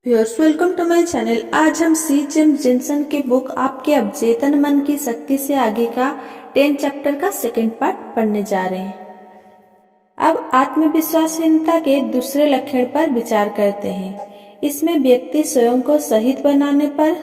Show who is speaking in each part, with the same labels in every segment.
Speaker 1: Viewers welcome to my channel. आज हम C James Jensen की बुक आपके अवचेतन मन की शक्ति से आगे का 10 चैप्टर का सेकंड पार्ट पढ़ने जा रहे हैं। अब आत्मविश्वासहीनता के दूसरे लक्षण पर विचार करते हैं। इसमें व्यक्ति स्वयं को सहित बनाने पर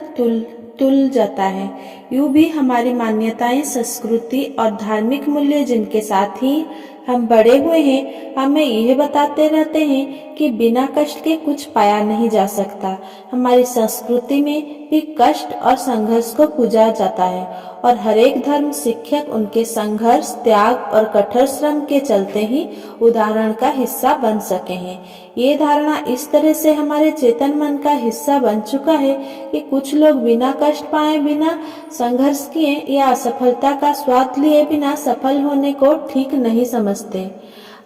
Speaker 1: तुल जाता है। यूं भी हमारी मान्यताएं, संस्कृति और धार्मिक मूल्य जिनके साथ ही हम बड़े हुए हैं, हमें यह बताते रहते हैं कि बिना कष्ट के कुछ पाया नहीं जा सकता। हमारी संस्कृति में भी कष्ट और संघर्ष को पूजा जाता है और हर एक धर्म शिक्षक उनके संघर्ष, त्याग और कठोर श्रम के चलते ही उदाहरण का हिस्सा बन सके हैं। ये धारणा इस तरह से हमारे चेतन मन का हिस्सा बन चुका है कि कुछ लोग बिना कष्ट पाए, बिना संघर्ष किए या असफलता का स्वाद लिए बिना सफल होने को ठीक नहीं समझते।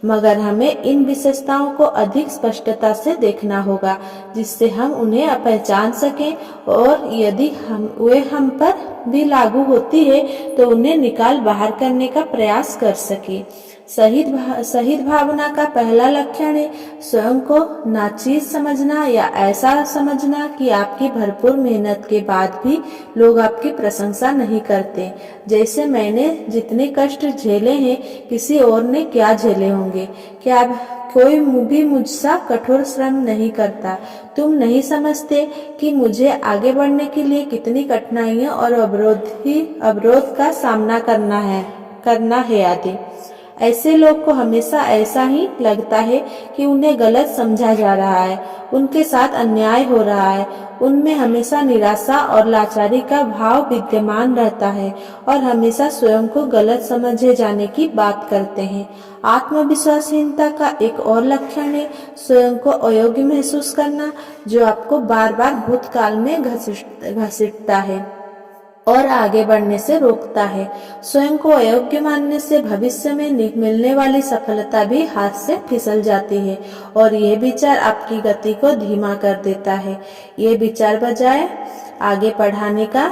Speaker 1: मगर हमें इन विशेषताओं को अधिक स्पष्टता से देखना होगा, जिससे हम उन्हें पहचान सकें और यदि वे हम पर भी लागू होती है तो उन्हें निकाल बाहर करने का प्रयास कर सके। सहित भावना का पहला लक्षण है स्वयं को नाचीज समझना या ऐसा समझना कि आपकी भरपूर मेहनत के बाद भी लोग आपकी प्रशंसा नहीं करते। जैसे मैंने जितने कष्ट झेले हैं, किसी और ने क्या झेले होंगे। क्या कोई भी मुझसा कठोर श्रम नहीं करता। तुम नहीं समझते कि मुझे आगे बढ़ने के लिए कितनी कठिनाइयां और अवरोध का सामना करना है आदि। ऐसे लोग को हमेशा ऐसा ही लगता है कि उन्हें गलत समझा जा रहा है, उनके साथ अन्याय हो रहा है। उनमें हमेशा निराशा और लाचारी का भाव विद्यमान रहता है और हमेशा स्वयं को गलत समझे जाने की बात करते हैं। आत्मविश्वासहीनता का एक और लक्षण है स्वयं को अयोग्य महसूस करना, जो आपको बार बार भूतकाल में घसीटता है और आगे बढ़ने से रोकता है। स्वयं को अयोग्य मानने से भविष्य में मिलने वाली सफलता भी हाथ से फिसल जाती है और यह विचार आपकी गति को धीमा कर देता है। ये विचार बजाय आगे बढ़ाने का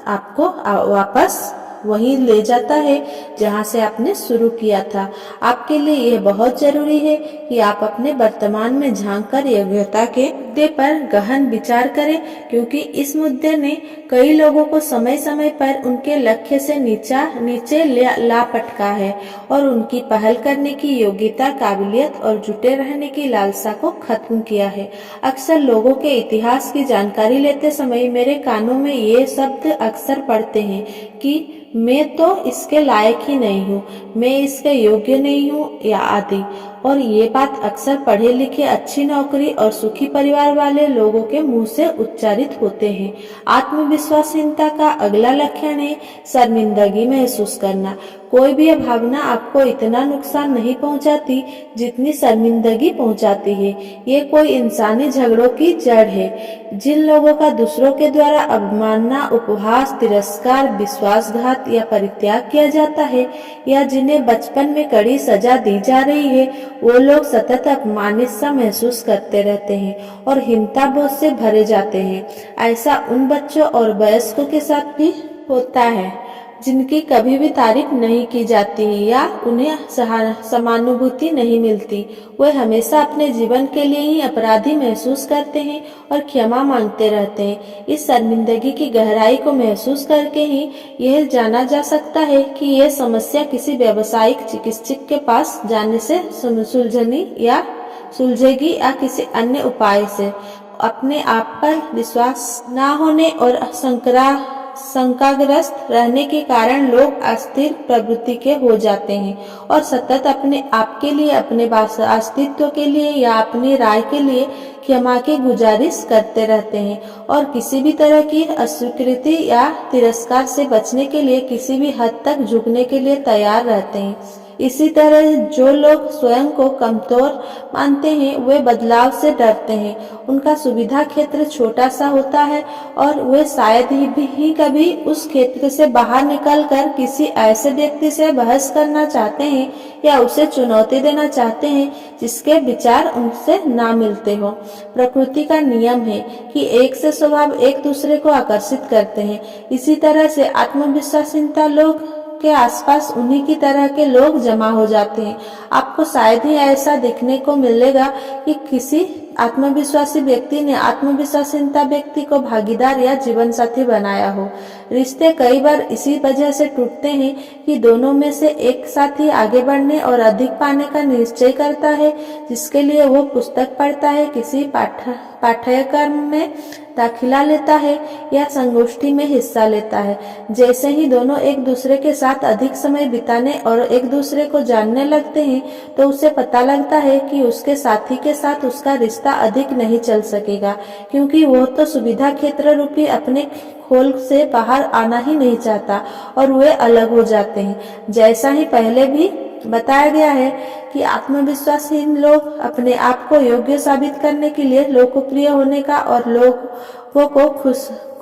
Speaker 1: आपको वापस वहीं ले जाता है जहां से आपने शुरू किया था। आपके लिए यह बहुत जरूरी है कि आप अपने वर्तमान में झांककर योग्यता के मुद्दे पर गहन विचार करें, क्योंकि इस मुद्दे ने कई लोगों को समय समय पर उनके लक्ष्य से नीचे ला पटका है और उनकी पहल करने की योग्यता, काबिलियत और जुटे रहने की लालसा को खत्म किया है। अक्सर लोगों के इतिहास की जानकारी लेते समय मेरे कानों में ये शब्द अक्सर पड़ते हैं कि मैं तो इसके लायक ही नहीं हूँ, मैं इसके योग्य नहीं हूँ या आदि। और ये बात अक्सर पढ़े लिखे, अच्छी नौकरी और सुखी परिवार वाले लोगों के मुंह से उच्चारित होते हैं। आत्मविश्वासहीनता का अगला लक्षण है शर्मिंदगी महसूस करना। कोई भी भावना आपको इतना नुकसान नहीं पहुंचाती जितनी शर्मिंदगी पहुंचाती है। ये कोई इंसानी झगड़ों की जड़ है। जिन लोगों का दूसरों के द्वारा अवमानना, उपहास, तिरस्कार, विश्वासघात या परित्याग किया जाता है या जिन्हें बचपन में कड़ी सजा दी जा रही है, वो लोग सतत अपमानित सा महसूस करते रहते हैं और हिंसा बोध से भरे जाते हैं। ऐसा उन बच्चों और वयस्कों के साथ भी होता है जिनकी कभी भी तारीफ नहीं की जाती या उन्हें समानुभूति नहीं मिलती। वे हमेशा अपने जीवन के लिए ही अपराधी महसूस करते हैं और क्षमा मांगते रहते हैं। इस शर्मिंदगी की गहराई को महसूस करके ही यह जाना जा सकता है कि यह समस्या किसी व्यावसायिक चिकित्सक के पास जाने से सुलझेगी या किसी अन्य उपाय से। अपने आप पर विश्वास न होने और शंकाग्रस्त रहने के कारण लोग अस्थिर प्रवृत्ति के हो जाते हैं और सतत अपने आप के लिए, अपने अस्तित्व के लिए या अपनी राय के लिए क्षमा की गुजारिश करते रहते हैं और किसी भी तरह की अस्वीकृति या तिरस्कार से बचने के लिए किसी भी हद तक झुकने के लिए तैयार रहते हैं। इसी तरह जो लोग स्वयं को कमजोर मानते हैं, वे बदलाव से डरते हैं। उनका सुविधा क्षेत्र छोटा सा होता है और वे शायद ही कभी उस क्षेत्र से बाहर निकलकर किसी ऐसे व्यक्ति से बहस करना चाहते हैं या उसे चुनौती देना चाहते हैं जिसके विचार उनसे ना मिलते हो। प्रकृति का नियम है कि एक से स्वभाव एक दूसरे को आकर्षित करते हैं। इसी तरह से आत्मविश्वासहीनता लोग के आसपास उन्हीं की तरह के लोग जमा हो जाते हैं। आपको शायद ही ऐसा देखने को मिलेगा कि किसी आत्मविश्वासी व्यक्ति ने आत्मविश्वासीनता व्यक्ति को भागीदार या जीवन साथी बनाया हो। रिश्ते कई बार इसी वजह से टूटते हैं कि दोनों में से एक साथी आगे बढ़ने और अधिक पाने का निश्चय करता है, जिसके लिए वो पुस्तक पढ़ता है, किसी पाठ्यक्रम में दाखिला लेता है या संगोष्ठी में हिस्सा लेता है। जैसे ही दोनों एक दूसरे के साथ अधिक समय बिताने और एक दूसरे को जानने लगते हैं, तो उसे पता लगता है कि उसके साथी के साथ उसका रिश्ता अधिक नहीं चल सकेगा, क्योंकि वह तो सुविधा क्षेत्र रूपी अपने खोल से बाहर आना ही नहीं चाहता और वे अलग हो जाते हैं। जैसा ही पहले भी बताया गया है कि आत्मविश्वासहीन लोग अपने आप को योग्य साबित करने के लिए लोकप्रिय होने का और लोगों को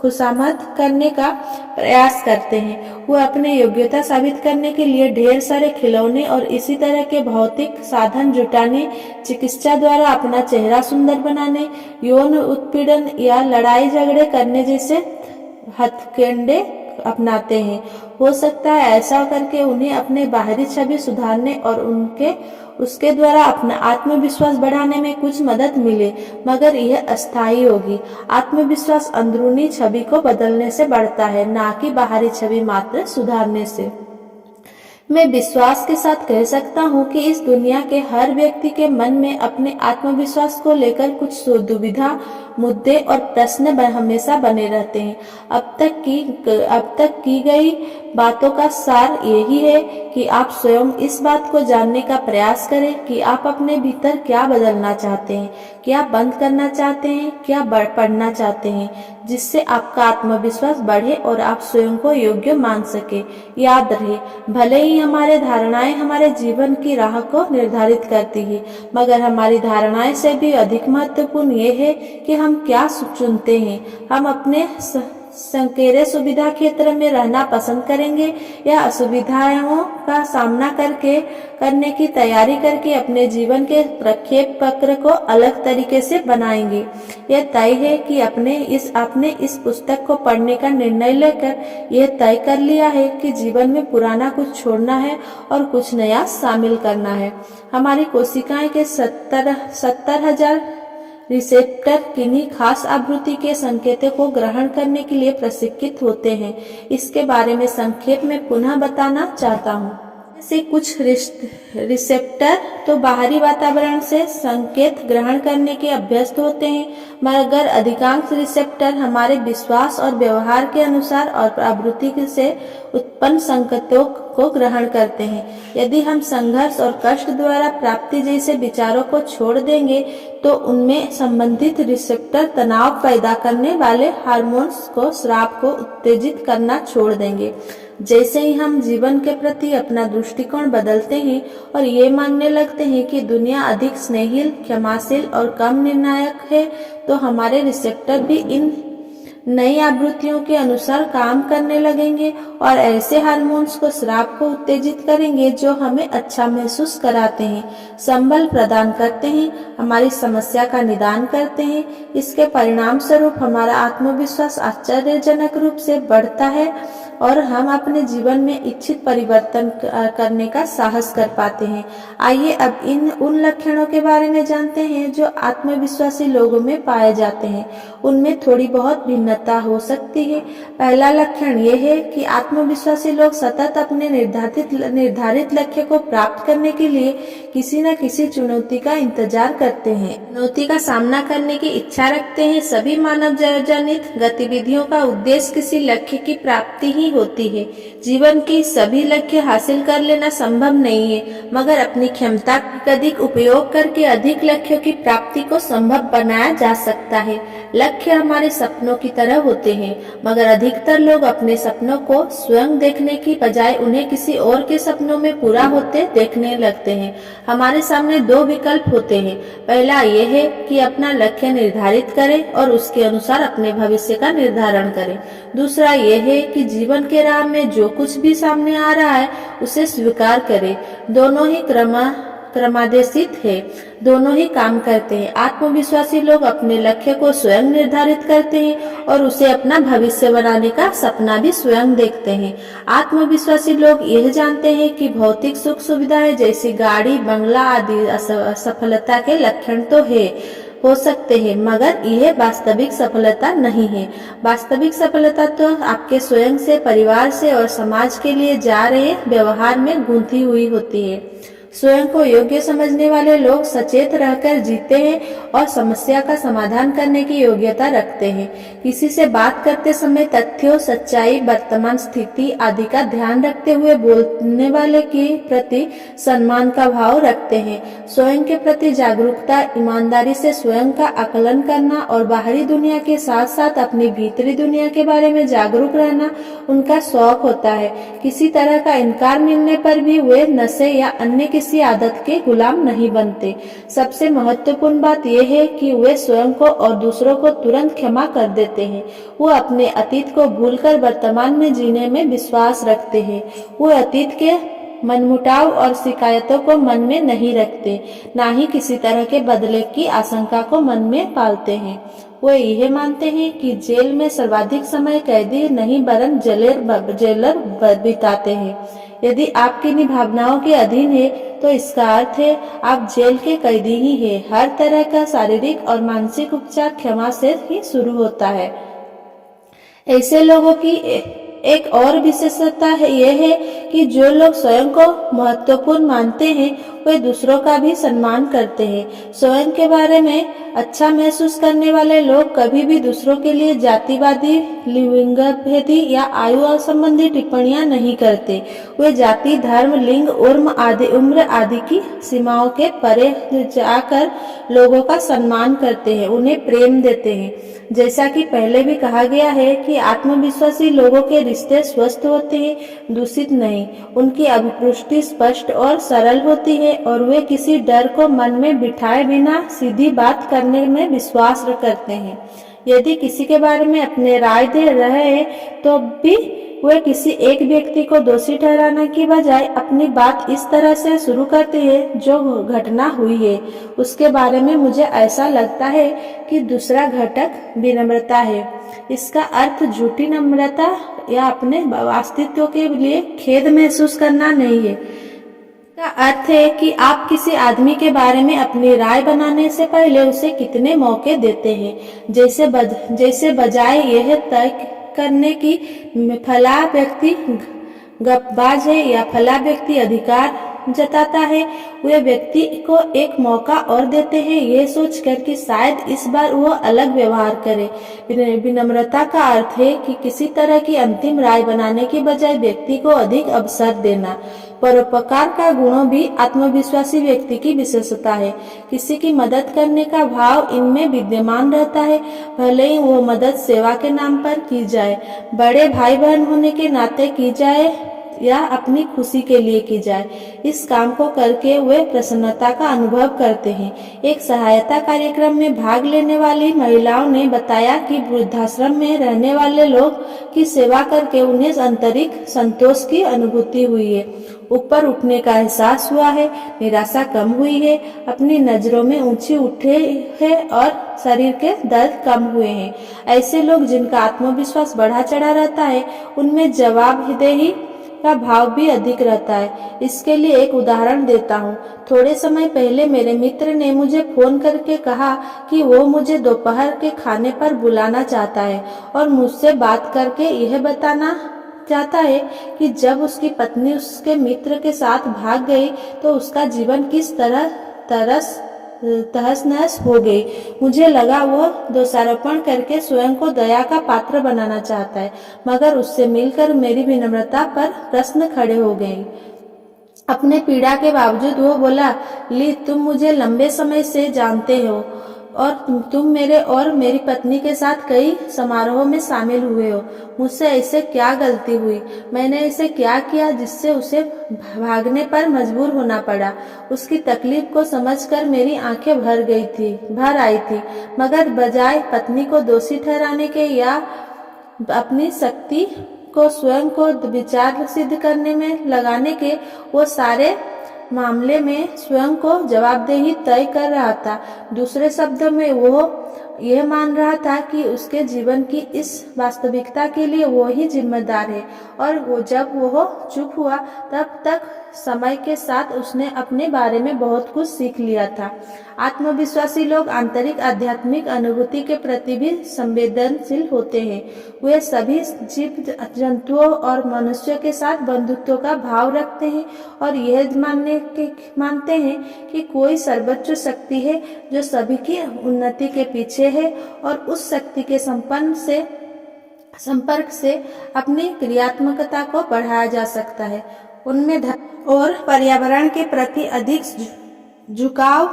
Speaker 1: खुशामद करने का प्रयास करते हैं। वो अपने योग्यता साबित करने के लिए ढेर सारे खिलौने और इसी तरह के भौतिक साधन जुटाने, चिकित्सा द्वारा अपना चेहरा सुंदर बनाने, यौन उत्पीड़न या लड़ाई झगड़े करने जैसे हथकंडे अपनाते हैं। हो सकता है ऐसा करके उन्हें अपने बाहरी छवि सुधारने और उसके द्वारा अपना आत्मविश्वास बढ़ाने में कुछ मदद मिले, मगर यह अस्थायी होगी। आत्मविश्वास अंदरूनी छवि को बदलने से बढ़ता है, ना कि बाहरी छवि मात्र सुधारने से। मैं विश्वास के साथ कह सकता हूँ कि इस दुनिया के हर व्यक्ति के मन में अपने आत्मविश्वास को लेकर कुछ दुविधा, मुद्दे और प्रश्न हमेशा बने रहते हैं। अब तक की गई बातों का सार यही है कि आप स्वयं इस बात को जानने का प्रयास करें कि आप अपने भीतर क्या बदलना चाहते हैं, क्या बंद करना चाहते हैं, क्या पढ़ना चाहते हैं, जिससे आपका आत्मविश्वास बढ़े और आप स्वयं को योग्य मान सके। याद रहे, भले ही हमारे धारणाएं हमारे जीवन की राह को निर्धारित करती है, मगर हमारी धारणाएं से भी अधिक महत्वपूर्ण ये है कि हम क्या चुनते हैं। हम अपने संकीर्ण सुविधा क्षेत्र में रहना पसंद करेंगे या असुविधाओं का सामना करने की तैयारी करके अपने जीवन के प्रक्षेप वक्र को अलग तरीके से बनाएंगे। यह तय है कि आपने इस पुस्तक को पढ़ने का निर्णय लेकर यह तय कर लिया है कि जीवन में पुराना कुछ छोड़ना है और कुछ नया शामिल करना है। हमारी कोशिकाएं के 70,000 रिसेप्टर किन्हीं खास आवृत्ति के संकेतों को ग्रहण करने के लिए प्रशिक्षित होते हैं। इसके बारे में संक्षेप में पुनः बताना चाहता हूँ। से कुछ रिसेप्टर तो बाहरी वातावरण से संकेत ग्रहण करने के अभ्यस्त होते हैं, मगर अधिकांश रिसेप्टर हमारे विश्वास और व्यवहार के अनुसार और आवृत्ति से उत्पन्न संकेतों को ग्रहण करते हैं। यदि हम संघर्ष और कष्ट द्वारा प्राप्ति जैसे विचारों को छोड़ देंगे, तो उनमें संबंधित रिसेप्टर तनाव पैदा करने वाले हार्मोन्स को स्राव को उत्तेजित करना छोड़ देंगे। जैसे ही हम जीवन के प्रति अपना दृष्टिकोण बदलते हैं और ये मानने लगते हैं कि दुनिया अधिक स्नेहिल, क्षमाशील और कम निर्णायक है, तो हमारे रिसेप्टर भी इन नई आवृत्तियों के अनुसार काम करने लगेंगे और ऐसे हार्मोन्स को स्राव को उत्तेजित करेंगे जो हमें अच्छा महसूस कराते हैं, संबल प्रदान करते हैं, हमारी समस्या का निदान करते हैं। इसके परिणाम स्वरूप हमारा आत्मविश्वास आश्चर्यजनक रूप से बढ़ता है और हम अपने जीवन में इच्छित परिवर्तन करने का साहस कर पाते हैं। आइए अब उन लक्षणों के बारे में जानते हैं जो आत्मविश्वासी लोगों में पाए जाते हैं। उनमें थोड़ी बहुत भिन्नता हो सकती है। पहला लक्षण यह है कि आत्मविश्वासी लोग सतत अपने निर्धारित लक्ष्य को प्राप्त करने के लिए किसी न किसी चुनौती का इंतजार करते हैं, चुनौती का सामना करने की इच्छा रखते हैं। सभी मानव जनित गतिविधियों का उद्देश्य किसी लक्ष्य की प्राप्ति ही होती है। जीवन की सभी लक्ष्य हासिल कर लेना संभव नहीं है, मगर अपनी क्षमता का अधिक उपयोग करके अधिक लक्ष्यों की प्राप्ति को संभव बनाया जा सकता है। लक्ष्य हमारे सपनों की तरह होते हैं, मगर अधिकतर लोग अपने सपनों को स्वयं देखने की बजाय उन्हें किसी और के सपनों में पूरा होते देखने लगते हैं। हमारे सामने दो विकल्प होते हैं। पहला यह है कि अपना लक्ष्य निर्धारित करें और उसके अनुसार अपने भविष्य का निर्धारण करें। दूसरा यह है कि जीवन के राह में जो कुछ भी सामने आ रहा है उसे स्वीकार करें। दोनों ही क्रमादेशित है, दोनों ही काम करते हैं। आत्मविश्वासी लोग अपने लक्ष्य को स्वयं निर्धारित करते हैं और उसे अपना भविष्य बनाने का सपना भी स्वयं देखते हैं। आत्मविश्वासी लोग यह जानते हैं कि भौतिक सुख सुविधाएं जैसी गाड़ी, बंगला आदि असफलता के लक्षण तो है, हो सकते हैं, मगर यह वास्तविक सफलता नहीं है। वास्तविक सफलता तो आपके स्वयं से, परिवार से और समाज के लिए जा रहे व्यवहार में गूंथी हुई होती है। स्वयं को योग्य समझने वाले लोग सचेत रहकर जीते हैं और समस्या का समाधान करने की योग्यता रखते हैं। किसी से बात करते समय तथ्यों, सच्चाई, वर्तमान स्थिति आदि का ध्यान रखते हुए बोलने वाले के प्रति सम्मान का भाव रखते हैं। स्वयं के प्रति जागरूकता, ईमानदारी से स्वयं का आकलन करना और बाहरी दुनिया के साथ साथ अपनी भीतरी दुनिया के बारे में जागरूक रहना उनका शौक होता है। किसी तरह का इनकार मिलने पर भी वे नशे या अन्य किसी आदत के गुलाम नहीं बनते। सबसे महत्वपूर्ण बात यह है कि वे स्वयं को और दूसरों को तुरंत क्षमा कर देते हैं। वो अपने अतीत को भूलकर वर्तमान में जीने में विश्वास रखते हैं। वो अतीत के मनमुटाव और शिकायतों को मन में नहीं रखते, ना ही किसी तरह के बदले की आशंका को मन में पालते हैं। वो यह मानते हैं कि जेल में सर्वाधिक समय कैदी नहीं वरन जेलर बिताते हैं। यदि आप किन्हीं भावनाओं के अधीन है तो इसका अर्थ है आप जेल के कैदी ही हैं। हर तरह का शारीरिक और मानसिक उपचार क्षमा से ही शुरू होता है। ऐसे लोगों की एक और विशेषता यह है कि जो लोग स्वयं को महत्वपूर्ण मानते हैं वे दूसरों का भी सम्मान करते हैं। स्वयं के बारे में अच्छा महसूस करने वाले लोग कभी भी दूसरों के लिए जातिवादी, लिंगभेदी या आयु संबंधी टिप्पणियां नहीं करते। वे जाति, धर्म, लिंग, उम्र आदि की सीमाओं के परे जाकर लोगों का सम्मान करते हैं, उन्हें प्रेम देते हैं। जैसा कि पहले भी कहा गया है कि आत्मविश्वासी लोगों के रिश्ते स्वस्थ होते हैं, दूषित नहीं। उनकी अभिपुष्टि स्पष्ट और सरल होती है और वे किसी डर को मन में बिठाए बिना सीधी बात करने में विश्वास करते हैं। यदि किसी के बारे में अपने राय दे रहे हैं तो भी वे किसी एक व्यक्ति को दोषी ठहराने की बजाय अपनी बात इस तरह से शुरू करते हैं जो घटना हुई है उसके बारे में मुझे ऐसा लगता है कि दूसरा घटक विनम्रता है। इसका अर्थ झूठी नम्रता या अपने अस्तित्व के लिए खेद महसूस करना नहीं है। का अर्थ है कि आप किसी आदमी के बारे में अपनी राय बनाने से पहले उसे कितने मौके देते हैं। जैसे बजाय यह तय करने की फला व्यक्ति गपबाज है या फला व्यक्ति अधिकार जताता है, वे व्यक्ति को एक मौका और देते हैं यह सोचकर कि शायद इस बार वह अलग व्यवहार करे। विनम्रता का अर्थ है कि किसी तरह की अंतिम राय बनाने के बजाय व्यक्ति को अधिक अवसर देना। परोपकार का गुणों भी आत्मविश्वासी व्यक्ति की विशेषता है। किसी की मदद करने का भाव इनमें विद्यमान रहता है, भले ही वो मदद सेवा के नाम पर की जाए, बड़े भाई बहन होने के नाते की जाए या अपनी खुशी के लिए की जाए। इस काम को करके वे प्रसन्नता का अनुभव करते हैं। एक सहायता कार्यक्रम में भाग लेने वाली महिलाओं ने बताया कि वृद्धाश्रम में रहने वाले लोग की सेवा करके उन्हें आंतरिक संतोष की अनुभूति हुई है, ऊपर उठने का एहसास हुआ है, निराशा कम हुई है, अपनी नजरों में ऊंची उठे है और शरीर के दर्द कम हुए हैं। ऐसे लोग जिनका आत्मविश्वास बढ़ा चढ़ा रहता है उनमें जवाबदेही का भाव भी अधिक रहता है। इसके लिए एक उदाहरण देता हूँ। थोड़े समय पहले मेरे मित्र ने मुझे फोन करके कहा कि वो मुझे दोपहर के खाने पर बुलाना चाहता है और मुझसे बात करके यह बताना चाहता है कि जब उसकी पत्नी उसके मित्र के साथ भाग गई तो उसका जीवन किस तरह तहस नहस हो गई। मुझे लगा वो दोषारोपण करके स्वयं को दया का पात्र बनाना चाहता है, मगर उससे मिलकर मेरी विनम्रता पर प्रश्न खड़े हो गए। अपने पीड़ा के बावजूद वो बोला, ली तुम मुझे लंबे समय से जानते हो और तुम मेरे और मेरी पत्नी के साथ कई समारोहों में शामिल हुए हो। मुझसे ऐसे क्या गलती हुई, मैंने ऐसे क्या किया जिससे उसे भागने पर मजबूर होना पड़ा। उसकी तकलीफ को समझकर मेरी आंखें भर आई थी, मगर बजाय पत्नी को दोषी ठहराने के या अपनी शक्ति को स्वयं को विचार सिद्ध करने में लगाने के, वो सारे मामले में स्वयं को जवाबदेही तय कर रहा था। दूसरे शब्दों में वो यह मान रहा था कि उसके जीवन की इस वास्तविकता के लिए वो ही जिम्मेदार है, और जब वो चुप हुआ तब तक समय के साथ उसने अपने बारे में बहुत कुछ सीख लिया था। आत्मविश्वासी लोग आंतरिक आध्यात्मिक अनुभूति के प्रति भी संवेदनशील होते हैं। वे सभी जीव जंतुओं और मनुष्यों के साथ बंधुत्व का भाव रखते हैं और यह मानते हैं कि कोई सर्वोच्च शक्ति है जो सभी की उन्नति के पीछे है, और उस शक्ति के संपर्क से अपनी क्रियात्मकता को बढ़ाया जा सकता है। उनमें धर्म और पर्यावरण के प्रति अधिक झुकाव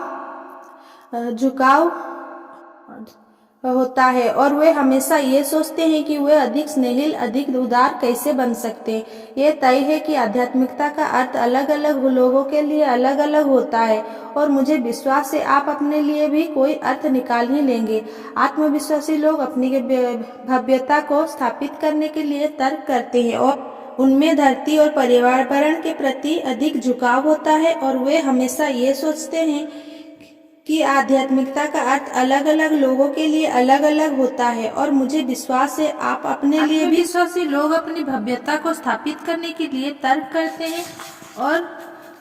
Speaker 1: होता है, और वे हमेशा ये सोचते हैं कि वे अधिक स्नेहिल, अधिक उदार कैसे बन सकते हैं। ये तय है कि आध्यात्मिकता का अर्थ अलग अलग लोगों के लिए अलग अलग होता है, और मुझे विश्वास है आप अपने लिए भी कोई अर्थ निकाल ही लेंगे। आत्मविश्वासी लोग अपनी भव्यता को स्थापित करने के लिए तर्क करते हैं, और उनमें धरती और पर्यावरण के प्रति अधिक झुकाव होता है, और वे हमेशा ये सोचते हैं कि आध्यात्मिकता का अर्थ अलग अलग लोगों के लिए अलग अलग होता है, और मुझे विश्वास है आप अपने लिए भी। विश्वासी लोग अपनी भव्यता को स्थापित करने के लिए तर्क करते हैं और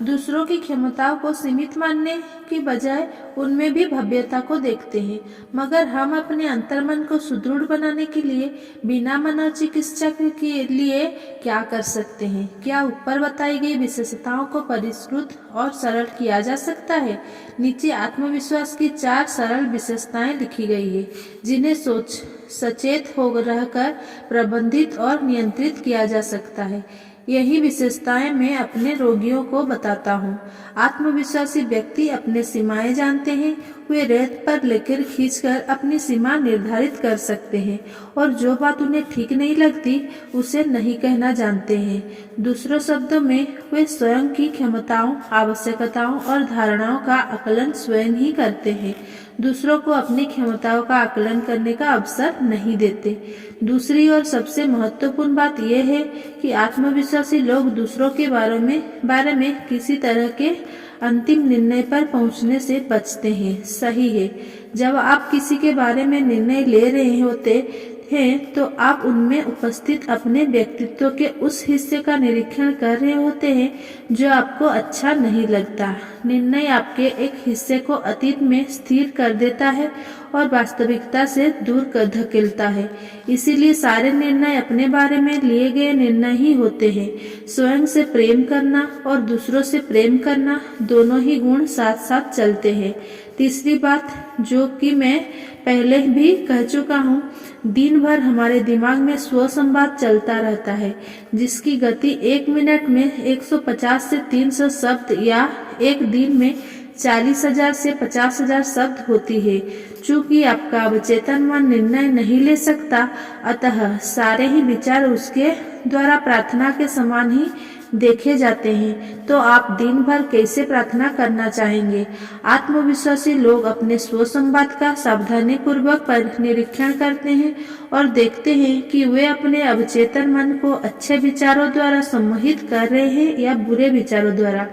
Speaker 1: दूसरों की क्षमताओं को सीमित मानने की बजाय उनमें भी भव्यता को देखते हैं। मगर हम अपने अंतर्मन को सुदृढ़ बनाने के लिए बिना मनोचिकित्सा के लिए क्या कर सकते हैं? क्या ऊपर बताई गई विशेषताओं को परिष्कृत और सरल किया जा सकता है? नीचे आत्मविश्वास की 4 सरल विशेषताएं लिखी गई है, जिन्हें सचेत हो रहकर प्रबंधित और नियंत्रित किया जा सकता है। यही विशेषताएं मैं अपने रोगियों को बताता हूँ। आत्मविश्वासी व्यक्ति अपने सीमाएं जानते हैं। वे रेत पर लकीर खींचकर अपनी सीमा निर्धारित कर सकते हैं, और जो बात उन्हें ठीक नहीं लगती उसे नहीं कहना जानते हैं। दूसरों शब्दों में, वे स्वयं की क्षमताओं, आवश्यकताओं और धारणाओं का आकलन स्वयं ही करते हैं। दूसरों को अपनी क्षमताओं का आकलन करने का अवसर नहीं देते। दूसरी और सबसे महत्वपूर्ण बात यह है कि आत्मविश्वासी लोग दूसरों के बारे में किसी तरह के अंतिम निर्णय पर पहुंचने से बचते हैं। सही है, जब आप किसी के बारे में निर्णय ले रहे होते हैं तो आप उनमें उपस्थित अपने व्यक्तित्व के उस हिस्से का निरीक्षण कर रहे होते हैं जो आपको अच्छा नहीं लगता। निर्णय आपके एक हिस्से को अतीत में स्थिर कर देता है और वास्तविकता से दूर कर धकेलता है। इसीलिए सारे निर्णय अपने बारे में लिए गए निर्णय ही होते हैं। स्वयं से प्रेम करना और दूसरों से प्रेम करना, दोनों ही गुण साथ साथ चलते हैं। तीसरी बात, जो कि मैं पहले भी कह चुका हूँ, दिन भर हमारे दिमाग में स्व संवाद चलता रहता है, जिसकी गति 1 मिनट में 150 से 300 शब्द या एक दिन में 40,000 से 50,000 शब्द होती है। चूंकि आपका अवचेतन मन निर्णय नहीं ले सकता, अतः सारे ही विचार उसके द्वारा प्रार्थना के समान ही देखे जाते हैं। तो आप दिन भर कैसे प्रार्थना करना चाहेंगे? आत्मविश्वासी लोग अपने स्व संवाद का सावधानी पूर्वक निरीक्षण करते हैं और देखते हैं कि वे अपने अवचेतन मन को अच्छे विचारों द्वारा सम्मोहित कर रहे हैं या बुरे विचारों द्वारा।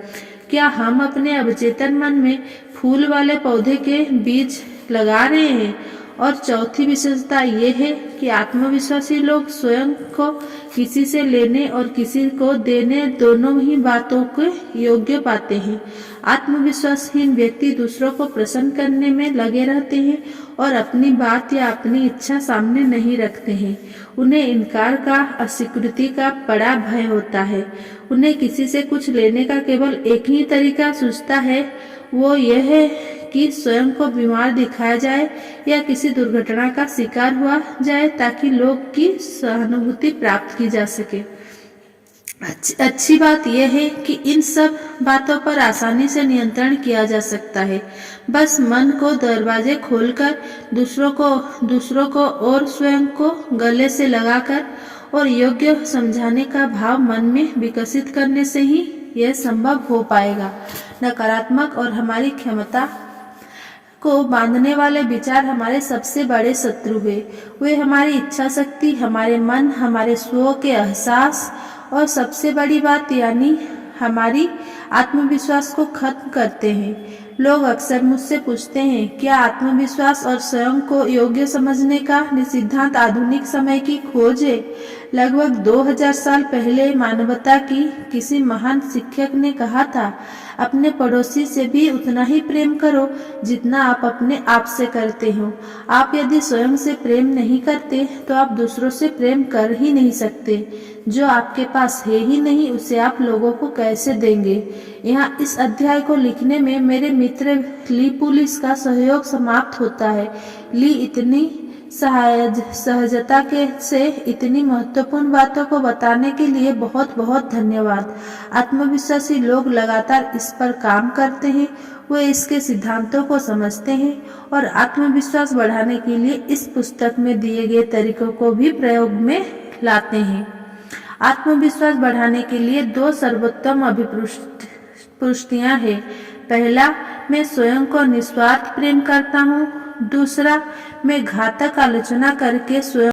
Speaker 1: क्या हम अपने अवचेतन मन में फूल वाले पौधे के बीज लगा रहे हैं? और चौथी विशेषता ये है कि आत्मविश्वासी लोग स्वयं को किसी से लेने और किसी को देने, दोनों ही बातों के योग्य पाते हैं। आत्मविश्वासहीन व्यक्ति दूसरों को प्रसन्न करने में लगे रहते हैं और अपनी बात या अपनी इच्छा सामने नहीं रखते हैं। उन्हें इनकार का, अस्वीकृति का बड़ा भय होता है। उन्हें किसी से कुछ लेने का केवल एक ही तरीका सूझता है, वो यह है कि स्वयं को बीमार दिखाया जाए या किसी दुर्घटना का शिकार हुआ जाए ताकि लोग की सहानुभूति प्राप्त की जा सके। अच्छी बात यह है कि इन सब बातों पर आसानी से नियंत्रण किया जा सकता है। बस मन को दरवाजे खोलकर दूसरों को और स्वयं को गले से लगाकर और योग्य समझाने का भाव मन में विकसित करने से ही यह संभव हो पाएगा। नकारात्मक और हमारी क्षमता को बांधने वाले विचार हमारे सबसे बड़े शत्रु हैं। वे हमारी इच्छा शक्ति, हमारे मन, हमारे स्व के एहसास और सबसे बड़ी बात यानी हमारी आत्मविश्वास को खत्म करते हैं। लोग अक्सर मुझसे पूछते हैं, क्या आत्मविश्वास और स्वयं को योग्य समझने का सिद्धांत आधुनिक समय की खोज है? लगभग 2000 साल पहले मानवता की किसी महान शिक्षक ने कहा था, अपने पड़ोसी से भी उतना ही प्रेम करो जितना आप अपने आप से करते हो। आप यदि स्वयं से प्रेम नहीं करते तो आप दूसरों से प्रेम कर ही नहीं सकते। जो आपके पास है ही नहीं उसे आप लोगों को कैसे देंगे? यहाँ इस अध्याय को लिखने में मेरे मित्र ली पुलिस का सहयोग समाप्त होता है। ली इतनी सहजता से इतनी महत्वपूर्ण बातों को बताने के लिए बहुत बहुत धन्यवाद। आत्मविश्वासी लोग लगातार इस पर काम करते हैं, वे इसके सिद्धांतों को समझते हैं और आत्मविश्वास बढ़ाने के लिए इस पुस्तक में दिए गए तरीकों को भी प्रयोग में लाते हैं। आत्मविश्वास बढ़ाने के लिए 2 सर्वोत्तम अभिपुष्टियां हैं। पहला, मैं स्वयं को निस्वार्थ प्रेम करता हूँ। दूसरा, मैं घातक आलोचना करके स्वयं